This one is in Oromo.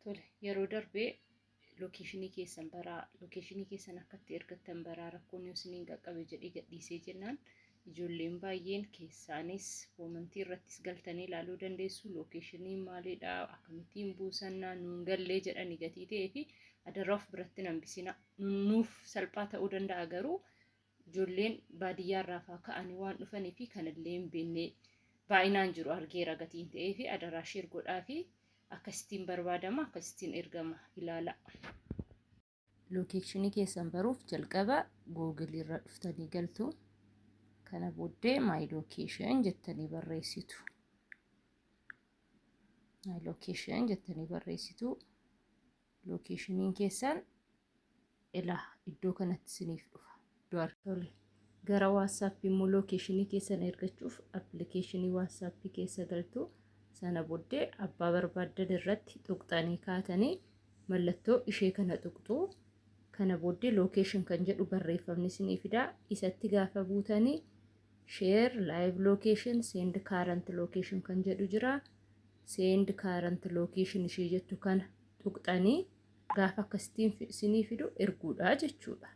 Tole yeroo darbee lookeeshinii keessan baraa lookeeshinii keessan akkatti ergattan baraa rakkoon yoo isiniin qaqqabe jedhee gadhiisee jennaan ijoolleen baay'een keessaanis koomentii irrattis galtanii ilaaluu dandeessu lookeeshiniin maalidha akkamittiin buusannaa nuun gallee jedhanii gatii ta'ee fi adarraa of biratti hambisina nuuf salphaa ta'uu danda'a garuu ijoolleen baadiyyaarraa fa'aa ka'anii waan dhufanii fi kanallee hin beekne baay'inaan jiru argeera gatiin ta'ee fi adarraa sheer godhaa fi akkasitiin barbaadama akkasitiin ergama ilaala. Lookeeshinii keessan baruuf jalqaba Google irra dhuftanii galtu. Kana booddee My Location jettanii barreessitu. My Location jettanii barreessitu. Lookeeshiniin keessan iddoo kanatti isiniif dhufa. Gara WhatsApp immoo lookeeshinii keessan ergachuuf appilikeeshinii WhatsApp keessa galtu. Sana booddee abbaa barbaaddan irratti tuqxanii kaatanii mallattoo ishee kana tuqxu. Kana booddee location kan jedhu barreeffamni isinii fida. Isatti gaafa buutanii share live location send current location kan jedhu jira. Send current location ishee jettu kana tuqxanii gaafa akkasitiin isinii fidu erguudha jechuudha.